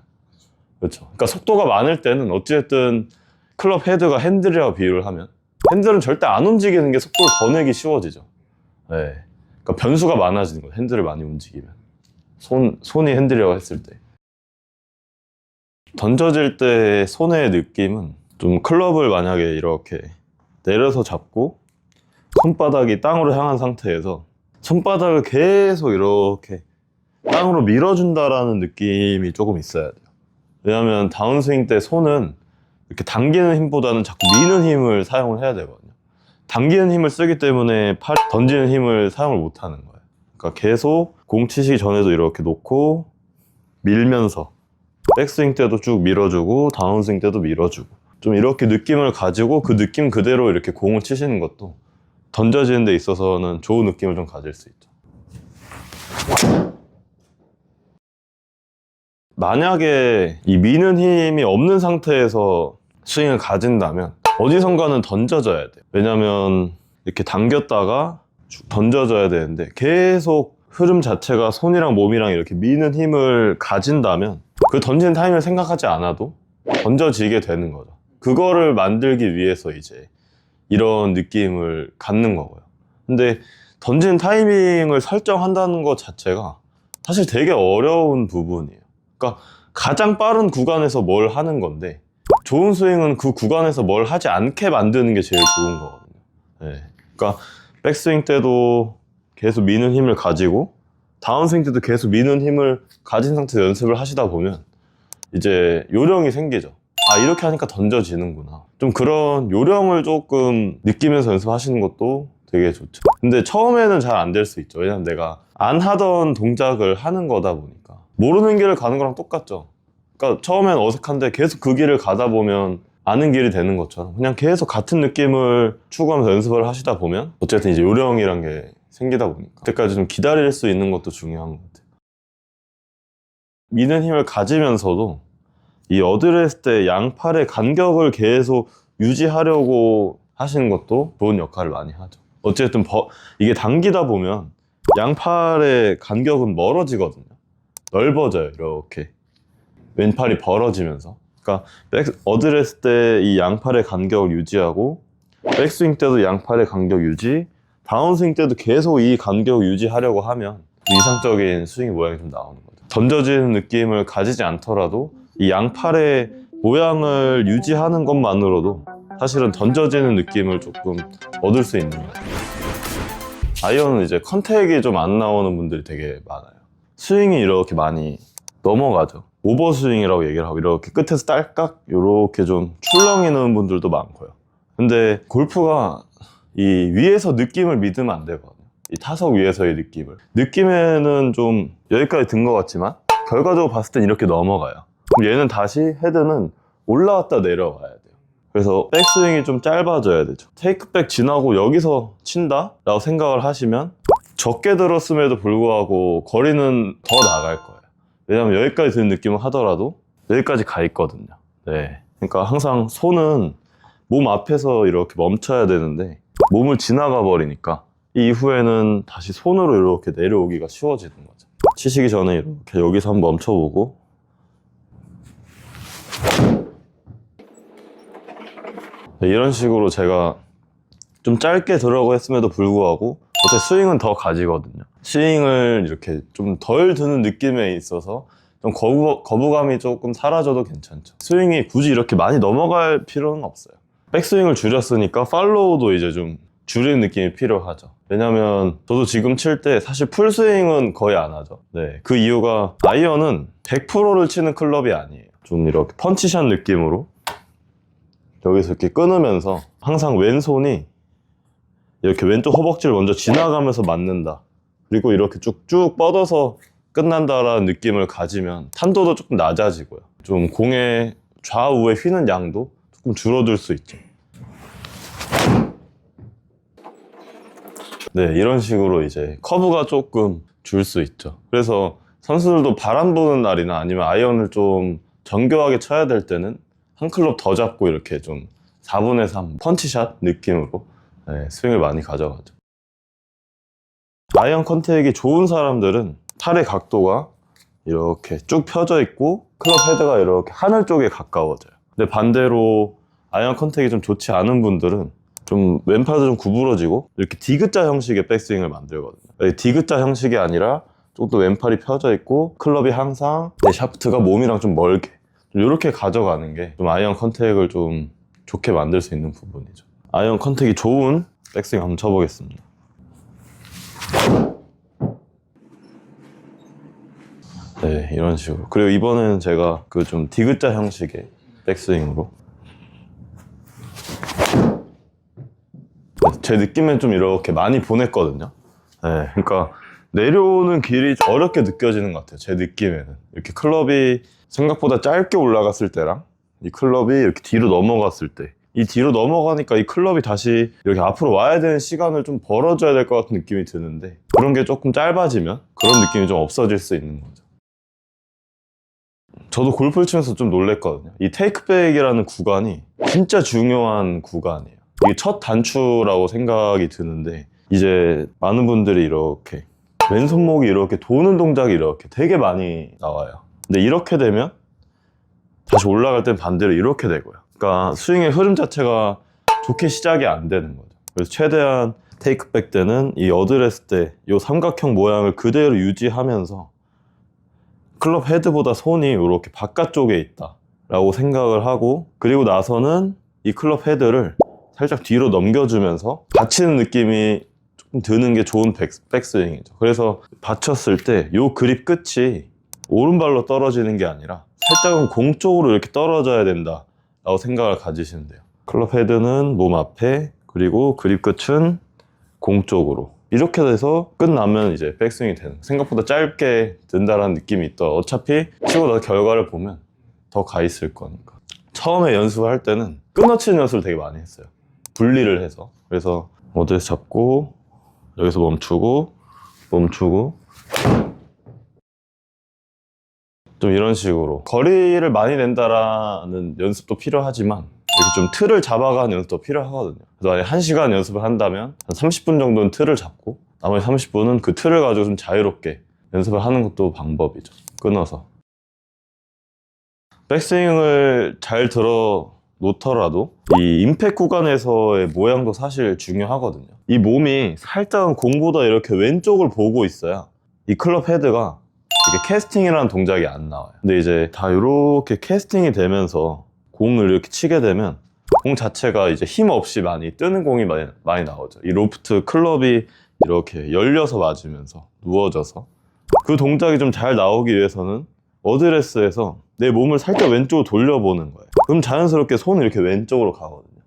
그렇죠. 그러니까 속도가 많을 때는 어찌됐든 클럽 헤드가 핸들이라고 비유를 하면 핸들은 절대 안 움직이는 게 속도를 더 내기 쉬워지죠. 네. 그러니까 변수가 많아지는 거예요. 핸들을 많이 움직이면. 손이 핸들이라고 했을 때. 던져질 때 손의 느낌은 좀 클럽을 만약에 이렇게 내려서 잡고 손바닥이 땅으로 향한 상태에서 손바닥을 계속 이렇게 땅으로 밀어준다라는 느낌이 조금 있어야 돼요. 왜냐하면 다운스윙 때 손은 이렇게 당기는 힘보다는 자꾸 미는 힘을 사용을 해야 되거든요. 당기는 힘을 쓰기 때문에 팔 던지는 힘을 사용을 못 하는 거예요. 그러니까 계속 공 치시기 전에도 이렇게 놓고 밀면서 백스윙 때도 쭉 밀어주고 다운스윙 때도 밀어주고 좀 이렇게 느낌을 가지고 그 느낌 그대로 이렇게 공을 치시는 것도 던져지는 데 있어서는 좋은 느낌을 좀 가질 수 있죠. 만약에 이 미는 힘이 없는 상태에서 스윙을 가진다면 어디선가는 던져져야 돼요. 왜냐면 이렇게 당겼다가 던져져야 되는데 계속 흐름 자체가 손이랑 몸이랑 이렇게 미는 힘을 가진다면 그 던지는 타이밍을 생각하지 않아도 던져지게 되는 거죠. 그거를 만들기 위해서 이제 이런 느낌을 갖는 거고요. 근데 던지는 타이밍을 설정한다는 것 자체가 사실 되게 어려운 부분이에요. 그러니까 가장 빠른 구간에서 뭘 하는 건데 좋은 스윙은 그 구간에서 뭘 하지 않게 만드는 게 제일 좋은 거거든요. 네. 그러니까 백스윙 때도 계속 미는 힘을 가지고 다운스윙 때도 계속 미는 힘을 가진 상태에서 연습을 하시다 보면 이제 요령이 생기죠. 아, 이렇게 하니까 던져지는구나. 좀 그런 요령을 조금 느끼면서 연습하시는 것도 되게 좋죠. 근데 처음에는 잘 안 될 수 있죠. 왜냐면 내가 안 하던 동작을 하는 거다 보니까 모르는 길을 가는 거랑 똑같죠. 그러니까 처음엔 어색한데 계속 그 길을 가다 보면 아는 길이 되는 것처럼 그냥 계속 같은 느낌을 추구하면서 연습을 하시다 보면 어쨌든 이제 요령이란 게 생기다 보니까 그때까지 좀 기다릴 수 있는 것도 중요한 것 같아요. 미는 힘을 가지면서도 이 어드레스 때 양팔의 간격을 계속 유지하려고 하시는 것도 좋은 역할을 많이 하죠. 어쨌든 이게 당기다 보면 양팔의 간격은 멀어지거든요. 넓어져요. 이렇게 왼팔이 벌어지면서. 그러니까 어드레스 때 이 양팔의 간격을 유지하고 백스윙 때도 양팔의 간격 유지, 다운스윙 때도 계속 이 간격을 유지하려고 하면 이상적인 스윙 모양이 좀 나오는 거죠. 던져지는 느낌을 가지지 않더라도 이 양팔의 모양을 유지하는 것만으로도 사실은 던져지는 느낌을 조금 얻을 수 있는 거예요. 아이언은 이제 컨택이 좀 안 나오는 분들이 되게 많아요. 스윙이 이렇게 많이 넘어가죠. 오버스윙이라고 얘기를 하고 이렇게 끝에서 딸깍 이렇게 좀 출렁이는 분들도 많고요. 근데 골프가 이 위에서 느낌을 믿으면 안 되거든요. 이 타석 위에서의 느낌에는 좀 여기까지 든 것 같지만 결과적으로 봤을 땐 이렇게 넘어가요. 그럼 얘는 다시 헤드는 올라왔다 내려와야 돼요. 그래서 백스윙이 좀 짧아져야 되죠. 테이크백 지나고 여기서 친다? 라고 생각을 하시면 적게 들었음에도 불구하고 거리는 더 나갈 거예요. 왜냐면 여기까지 드는 느낌을 하더라도 여기까지 가 있거든요. 네. 그러니까 항상 손은 몸 앞에서 이렇게 멈춰야 되는데 몸을 지나가 버리니까 이후에는 다시 손으로 이렇게 내려오기가 쉬워지는 거죠. 치시기 전에 이렇게 여기서 한번 멈춰보고 네, 이런 식으로 제가 좀 짧게 들어가고 했음에도 불구하고 어차피 스윙은 더 가지거든요. 스윙을 이렇게 좀 덜 드는 느낌에 있어서 좀 거부감이 조금 사라져도 괜찮죠. 스윙이 굳이 이렇게 많이 넘어갈 필요는 없어요. 백스윙을 줄였으니까 팔로우도 이제 좀 줄이는 느낌이 필요하죠. 왜냐면 저도 지금 칠 때 사실 풀스윙은 거의 안 하죠. 네, 그 이유가 아이언은 100%를 치는 클럽이 아니에요. 좀 이렇게 펀치샷 느낌으로 여기서 이렇게 끊으면서 항상 왼손이 이렇게 왼쪽 허벅지를 먼저 지나가면서 맞는다. 그리고 이렇게 쭉쭉 뻗어서 끝난다라는 느낌을 가지면 탄도도 조금 낮아지고요. 좀 공의 좌우에 휘는 양도 조금 줄어들 수 있죠. 네, 이런 식으로 이제 커브가 조금 줄 수 있죠. 그래서 선수들도 바람 부는 날이나 아니면 아이언을 좀 정교하게 쳐야 될 때는 한 클럽 더 잡고 이렇게 좀 4분의 3 펀치샷 느낌으로 네, 스윙을 많이 가져가죠. 아이언 컨택이 좋은 사람들은 팔의 각도가 이렇게 쭉 펴져 있고 클럽 헤드가 이렇게 하늘 쪽에 가까워져요. 근데 반대로 아이언 컨택이 좀 좋지 않은 분들은 좀 왼팔도 좀 구부러지고 이렇게 디귿자 형식의 백스윙을 만들거든요. 디귿자 형식이 아니라 조금 더 왼팔이 펴져 있고 클럽이 항상 내 샤프트가 몸이랑 좀 멀게 이렇게 가져가는 게 좀 아이언 컨택을 좀 좋게 만들 수 있는 부분이죠. 아이언 컨택이 좋은 백스윙 한번 쳐보겠습니다. 네, 이런 식으로. 그리고 이번에는 제가 그 좀 디귿자 형식의 백스윙으로 제 느낌엔 좀 이렇게 많이 보냈거든요. 네, 그러니까 내려오는 길이 좀 어렵게 느껴지는 것 같아요. 제 느낌에는 이렇게 클럽이 생각보다 짧게 올라갔을 때랑 이 클럽이 이렇게 뒤로 넘어갔을 때 이 뒤로 넘어가니까 이 클럽이 다시 이렇게 앞으로 와야 되는 시간을 좀 벌어줘야 될 것 같은 느낌이 드는데 그런 게 조금 짧아지면 그런 느낌이 좀 없어질 수 있는 거죠. 저도 골프를 치면서 좀 놀랬거든요. 이 테이크백이라는 구간이 진짜 중요한 구간이에요. 이게 첫 단추라고 생각이 드는데 이제 많은 분들이 이렇게 왼손목이 이렇게 도는 동작이 이렇게 되게 많이 나와요. 근데 이렇게 되면 다시 올라갈 땐 반대로 이렇게 되고요. 그러니까 스윙의 흐름 자체가 좋게 시작이 안 되는 거죠. 그래서 최대한 테이크백 때는 이 어드레스 때 이 삼각형 모양을 그대로 유지하면서 클럽 헤드보다 손이 이렇게 바깥쪽에 있다 라고 생각을 하고 그리고 나서는 이 클럽 헤드를 살짝 뒤로 넘겨주면서 받치는 느낌이 조금 드는 게 좋은 백스윙이죠. 그래서 받쳤을 때 이 그립 끝이 오른발로 떨어지는 게 아니라 살짝은 공 쪽으로 이렇게 떨어져야 된다 라고 생각을 가지시면 돼요. 클럽 헤드는 몸 앞에 그리고 그립 끝은 공 쪽으로 이렇게 돼서 끝나면 이제 백스윙이 되는 생각보다 짧게 든다라는 느낌이 있다. 어차피 치고 나서 결과를 보면 더 가 있을 거니까. 처음에 연습할 때는 끊어치는 연습을 되게 많이 했어요. 분리를 해서. 그래서 어디서 잡고 여기서 멈추고 좀 이런 식으로 거리를 많이 낸다라는 연습도 필요하지만 이렇게 좀 틀을 잡아가는 연습도 필요하거든요. 그래서 만약에 1시간 연습을 한다면 한 30분 정도는 틀을 잡고 나머지 30분은 그 틀을 가지고 좀 자유롭게 연습을 하는 것도 방법이죠. 끊어서. 백스윙을 잘 들어 놓더라도 이 임팩 구간에서의 모양도 사실 중요하거든요. 이 몸이 살짝은 공보다 이렇게 왼쪽을 보고 있어야 이 클럽 헤드가 이렇게 캐스팅이라는 동작이 안 나와요. 근데 이제 다 이렇게 캐스팅이 되면서 공을 이렇게 치게 되면 공 자체가 이제 힘 없이 많이 뜨는 공이 많이 나오죠. 이 로프트 클럽이 이렇게 열려서 맞으면서 누워져서 그 동작이 좀 잘 나오기 위해서는 어드레스에서 내 몸을 살짝 왼쪽으로 돌려보는 거예요. 그럼 자연스럽게 손이 이렇게 왼쪽으로 가거든요.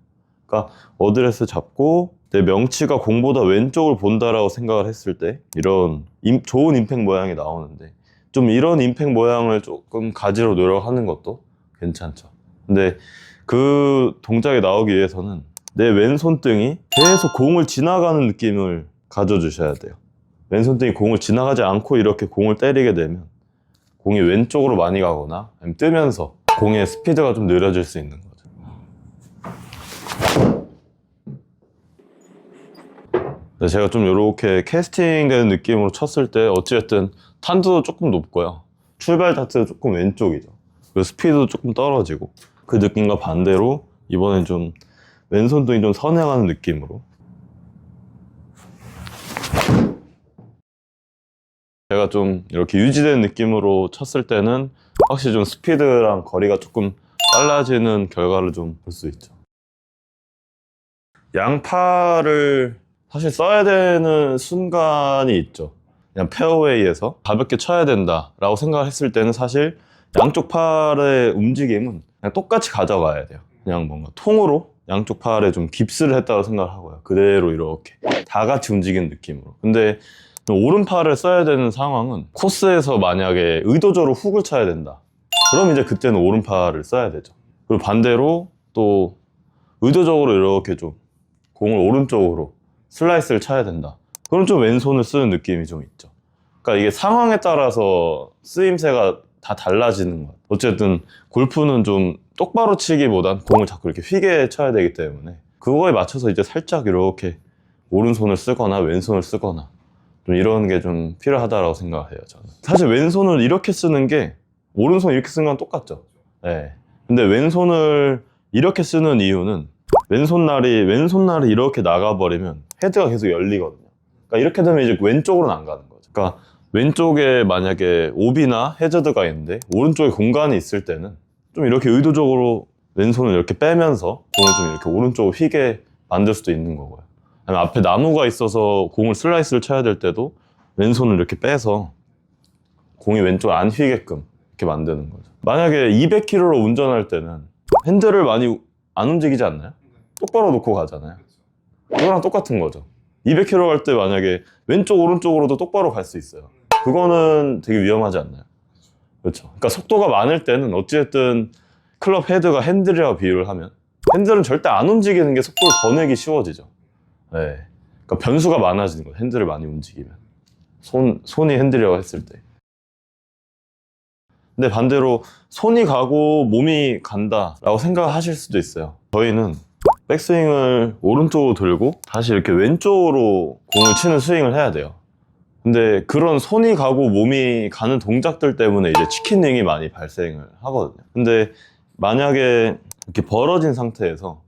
그러니까 어드레스 잡고 내 명치가 공보다 왼쪽을 본다라고 생각을 했을 때 이런 좋은 임팩 모양이 나오는데 좀 이런 임팩 모양을 조금 가지러 노력하는 것도 괜찮죠. 근데 그 동작이 나오기 위해서는 내 왼손등이 계속 공을 지나가는 느낌을 가져주셔야 돼요. 왼손등이 공을 지나가지 않고 이렇게 공을 때리게 되면 공이 왼쪽으로 많이 가거나 아니면 뜨면서 공의 스피드가 좀 느려질 수 있는 거죠. 제가 좀 이렇게 캐스팅 되는 느낌으로 쳤을 때 어찌됐든 탄두도 조금 높고요. 출발 자체도 조금 왼쪽이죠. 그리고 스피드도 조금 떨어지고 그 느낌과 반대로 이번엔 좀 왼손등이 좀 선행하는 느낌으로 제가 좀 이렇게 유지된 느낌으로 쳤을 때는 확실히 좀 스피드랑 거리가 조금 빨라지는 결과를 좀 볼 수 있죠. 양팔을 사실 써야 되는 순간이 있죠. 그냥 페어웨이에서 가볍게 쳐야 된다라고 생각을 했을 때는 사실 양쪽 팔의 움직임은 그냥 똑같이 가져가야 돼요. 그냥 뭔가 통으로 양쪽 팔에 좀 깁스를 했다고 생각을 하고요. 그대로 이렇게 다 같이 움직이는 느낌으로. 근데 오른팔을 써야 되는 상황은 코스에서 만약에 의도적으로 훅을 쳐야 된다. 그럼 이제 그때는 오른팔을 써야 되죠. 그리고 반대로 또 의도적으로 이렇게 좀 공을 오른쪽으로 슬라이스를 쳐야 된다. 그럼 좀 왼손을 쓰는 느낌이 좀 있죠. 그러니까 이게 상황에 따라서 쓰임새가 다 달라지는 것 같아요. 어쨌든 골프는 좀 똑바로 치기보단 공을 자꾸 이렇게 휘게 쳐야 되기 때문에 그거에 맞춰서 이제 살짝 이렇게 오른손을 쓰거나 왼손을 쓰거나 좀 이런 게 좀 필요하다고 생각을 해요, 저는. 사실 왼손을 이렇게 쓰는 게 오른손 이렇게 쓰는 건 똑같죠. 네. 근데 왼손을 이렇게 쓰는 이유는 왼손날이 이렇게 나가버리면 헤드가 계속 열리거든요. 그러니까 이렇게 되면 이제 왼쪽으로는 안 가는 거죠. 그러니까 왼쪽에 만약에 오비나 해저드가 있는데 오른쪽에 공간이 있을 때는 좀 이렇게 의도적으로 왼손을 이렇게 빼면서 공을 좀 이렇게 오른쪽으로 휘게 만들 수도 있는 거고요. 아니면 앞에 나무가 있어서 공을 슬라이스를 쳐야 될 때도 왼손을 이렇게 빼서 공이 왼쪽 안 휘게끔 이렇게 만드는 거죠. 만약에 200km로 운전할 때는 핸들을 많이 안 움직이지 않나요? 똑바로 놓고 가잖아요. 그거랑 똑같은 거죠. 200km 갈 때 만약에 왼쪽 오른쪽으로도 똑바로 갈 수 있어요. 그거는 되게 위험하지 않나요? 그렇죠. 그러니까 속도가 많을 때는 어찌됐든 클럽 헤드가 핸들이라고 비유를 하면 핸들은 절대 안 움직이는 게 속도를 더 내기 쉬워지죠. 네. 그러니까 변수가 많아지는 거예요. 핸들을 많이 움직이면 손이 핸들이라고 했을 때. 근데 반대로 손이 가고 몸이 간다라고 생각하실 수도 있어요. 저희는 백스윙을 오른쪽으로 들고 다시 이렇게 왼쪽으로 공을 치는 스윙을 해야 돼요. 근데 그런 손이 가고 몸이 가는 동작들 때문에 이제 치킨링이 많이 발생을 하거든요. 근데 만약에 이렇게 벌어진 상태에서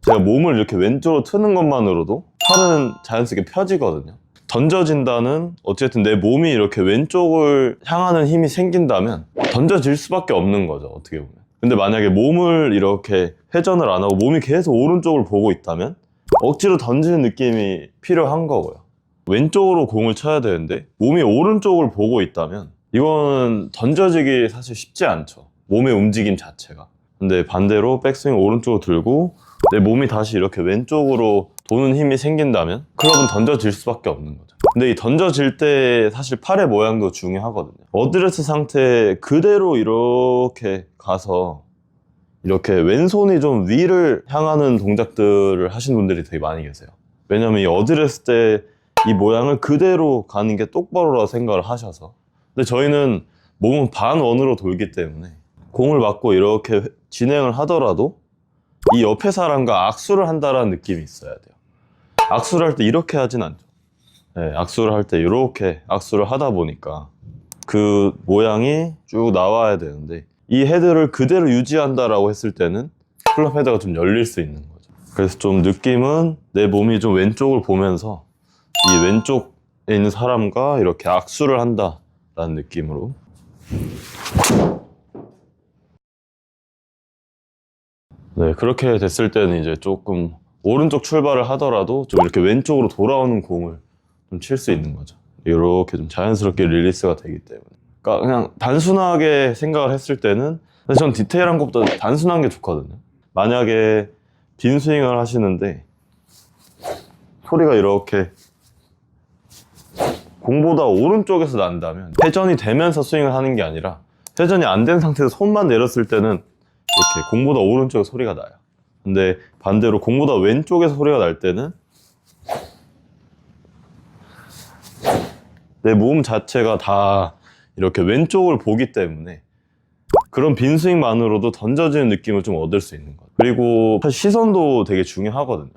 제가 몸을 이렇게 왼쪽으로 트는 것만으로도 팔은 자연스럽게 펴지거든요. 던져진다는 어쨌든 내 몸이 이렇게 왼쪽을 향하는 힘이 생긴다면 던져질 수밖에 없는 거죠, 어떻게 보면. 근데 만약에 몸을 이렇게 회전을 안 하고 몸이 계속 오른쪽을 보고 있다면 억지로 던지는 느낌이 필요한 거고요. 왼쪽으로 공을 쳐야 되는데 몸이 오른쪽을 보고 있다면 이거는 던져지기 사실 쉽지 않죠, 몸의 움직임 자체가. 근데 반대로 백스윙 오른쪽으로 들고 내 몸이 다시 이렇게 왼쪽으로 도는 힘이 생긴다면 클럽은 던져질 수밖에 없는 거죠. 근데 이 던져질 때 사실 팔의 모양도 중요하거든요. 어드레스 상태 그대로 이렇게 가서 이렇게 왼손이 좀 위를 향하는 동작들을 하시는 분들이 되게 많이 계세요. 왜냐면 이 어드레스 때 이 모양을 그대로 가는 게 똑바로라고 생각을 하셔서. 근데 저희는 몸은 반원으로 돌기 때문에 공을 맞고 이렇게 진행을 하더라도 이 옆에 사람과 악수를 한다라는 느낌이 있어야 돼요. 악수를 할 때 이렇게 하진 않죠. 네, 악수를 할 때 이렇게 악수를 하다 보니까 그 모양이 쭉 나와야 되는데 이 헤드를 그대로 유지한다라고 했을 때는 클럽 헤드가 좀 열릴 수 있는 거죠. 그래서 좀 느낌은 내 몸이 좀 왼쪽을 보면서 이 왼쪽에 있는 사람과 이렇게 악수를 한다라는 느낌으로. 네, 그렇게 됐을 때는 이제 조금 오른쪽 출발을 하더라도 좀 이렇게 왼쪽으로 돌아오는 공을 좀 칠 수 있는 거죠. 이렇게 좀 자연스럽게 릴리스가 되기 때문에. 그러니까 그냥 단순하게 생각을 했을 때는 사실 전 디테일한 것보다 단순한 게 좋거든요. 만약에 빈 스윙을 하시는데 소리가 이렇게 공보다 오른쪽에서 난다면 회전이 되면서 스윙을 하는 게 아니라 회전이 안 된 상태에서 손만 내렸을 때는 이렇게 공보다 오른쪽에 소리가 나요. 근데 반대로 공보다 왼쪽에서 소리가 날 때는 내 몸 자체가 다 이렇게 왼쪽을 보기 때문에 그런 빈 스윙만으로도 던져지는 느낌을 좀 얻을 수 있는 거예요. 그리고 사실 시선도 되게 중요하거든요.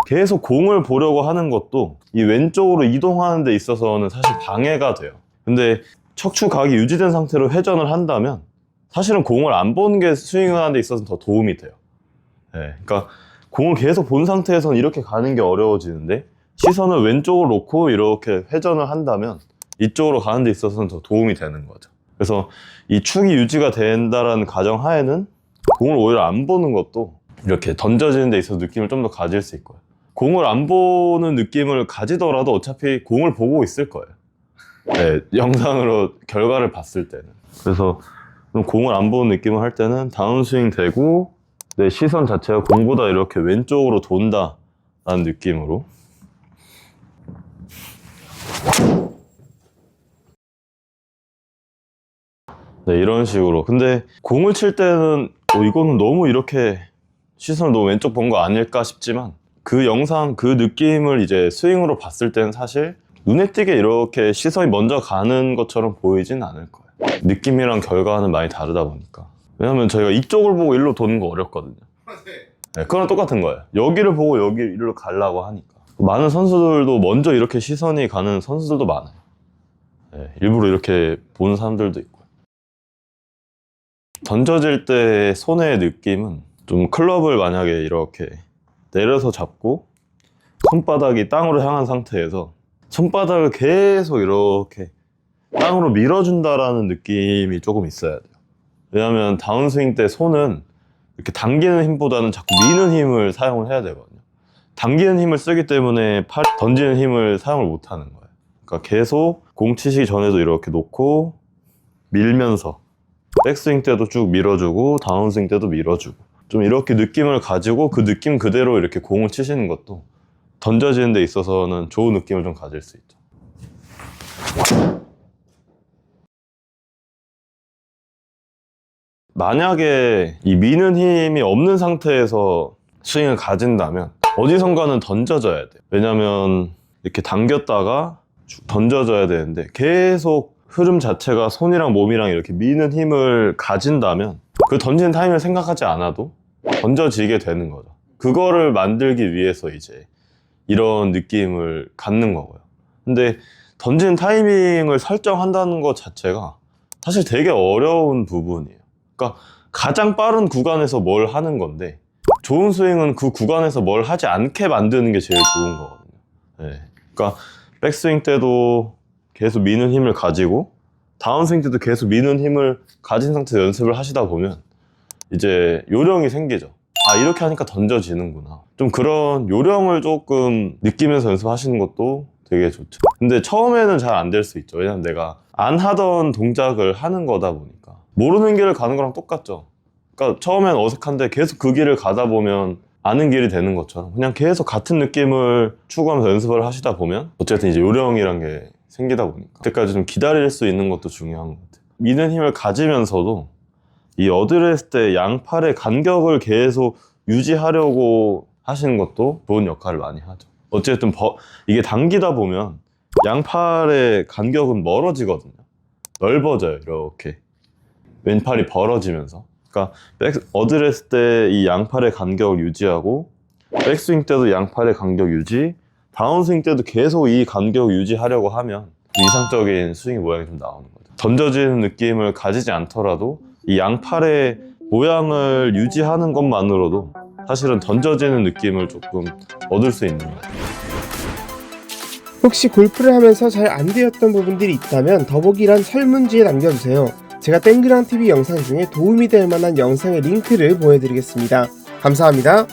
계속 공을 보려고 하는 것도 이 왼쪽으로 이동하는 데 있어서는 사실 방해가 돼요. 근데 척추 각이 유지된 상태로 회전을 한다면 사실은 공을 안 보는 게 스윙을 하는 데 있어서 더 도움이 돼요. 네, 그러니까 공을 계속 본 상태에서는 이렇게 가는 게 어려워지는데 시선을 왼쪽으로 놓고 이렇게 회전을 한다면 이쪽으로 가는 데 있어서는 더 도움이 되는 거죠. 그래서 이 축이 유지가 된다라는 가정 하에는 공을 오히려 안 보는 것도 이렇게 던져지는 데 있어서 느낌을 좀 더 가질 수 있고요. 공을 안 보는 느낌을 가지더라도 어차피 공을 보고 있을 거예요. 네, 영상으로 결과를 봤을 때는. 그래서 공을 안 보는 느낌을 할 때는 다운스윙 되고 내 시선 자체가 공보다 이렇게 왼쪽으로 돈다 라는 느낌으로 네, 이런 식으로. 근데 공을 칠 때는 이거는 너무 이렇게 시선을 너무 왼쪽 본 거 아닐까 싶지만 그 영상 그 느낌을 이제 스윙으로 봤을 때는 사실 눈에 띄게 이렇게 시선이 먼저 가는 것처럼 보이진 않을 거예요. 느낌이랑 결과는 많이 다르다 보니까. 왜냐면 저희가 이쪽을 보고 일로 도는 거 어렵거든요. 네, 그거랑 똑같은 거예요. 여기를 보고 여기로 가려고 하니까. 많은 선수들도 먼저 이렇게 시선이 가는 선수들도 많아요. 네, 일부러 이렇게 보는 사람들도 있고. 던져질 때 손의 느낌은 좀 클럽을 만약에 이렇게 내려서 잡고 손바닥이 땅으로 향한 상태에서 손바닥을 계속 이렇게 땅으로 밀어준다라는 느낌이 조금 있어야 돼요. 왜냐하면 다운스윙 때 손은 이렇게 당기는 힘보다는 자꾸 미는 힘을 사용을 해야 되거든요. 당기는 힘을 쓰기 때문에 팔 던지는 힘을 사용을 못 하는 거예요. 그러니까 계속 공 치시기 전에도 이렇게 놓고 밀면서 백스윙 때도 쭉 밀어주고 다운스윙 때도 밀어주고 좀 이렇게 느낌을 가지고 그 느낌 그대로 이렇게 공을 치시는 것도 던져지는 데 있어서는 좋은 느낌을 좀 가질 수 있죠. 만약에 이 미는 힘이 없는 상태에서 스윙을 가진다면 어디선가는 던져져야 돼요. 왜냐면 이렇게 당겼다가 던져져야 되는데 계속 흐름 자체가 손이랑 몸이랑 이렇게 미는 힘을 가진다면 그 던지는 타이밍을 생각하지 않아도 던져지게 되는 거죠. 그거를 만들기 위해서 이제 이런 느낌을 갖는 거고요. 근데 던지는 타이밍을 설정한다는 것 자체가 사실 되게 어려운 부분이에요. 그러니까 가장 빠른 구간에서 뭘 하는 건데 좋은 스윙은 그 구간에서 뭘 하지 않게 만드는 게 제일 좋은 거거든요. 네. 그러니까 백스윙 때도 계속 미는 힘을 가지고 다운스윙 때도 계속 미는 힘을 가진 상태에서 연습을 하시다 보면 이제 요령이 생기죠. 아, 이렇게 하니까 던져지는구나. 좀 그런 요령을 조금 느끼면서 연습하시는 것도 되게 좋죠. 근데 처음에는 잘 안 될 수 있죠. 왜냐면 내가 안 하던 동작을 하는 거다 보니까. 모르는 길을 가는 거랑 똑같죠. 그러니까 처음엔 어색한데 계속 그 길을 가다 보면 아는 길이 되는 것처럼 그냥 계속 같은 느낌을 추구하면서 연습을 하시다 보면 어쨌든 이제 요령이란 게 생기다 보니까 그때까지 좀 기다릴 수 있는 것도 중요한 것 같아요. 미는 힘을 가지면서도 이 어드레스 때 양팔의 간격을 계속 유지하려고 하시는 것도 좋은 역할을 많이 하죠. 어쨌든 이게 당기다 보면 양팔의 간격은 멀어지거든요. 넓어져요. 이렇게 왼팔이 벌어지면서. 그러니까 어드레스 때 이 양팔의 간격을 유지하고 백스윙 때도 양팔의 간격 유지, 다운스윙 때도 계속 이 간격을 유지하려고 하면 이상적인 스윙 모양이 좀 나오는 거죠. 던져지는 느낌을 가지지 않더라도 이 양팔의 모양을 유지하는 것만으로도 사실은 던져지는 느낌을 조금 얻을 수 있는 거예요. 혹시 골프를 하면서 잘 안 되었던 부분들이 있다면 더보기란 설문지에 남겨주세요. 제가 땡그랑TV 영상 중에 도움이 될 만한 영상의 링크를 보내드리겠습니다. 감사합니다.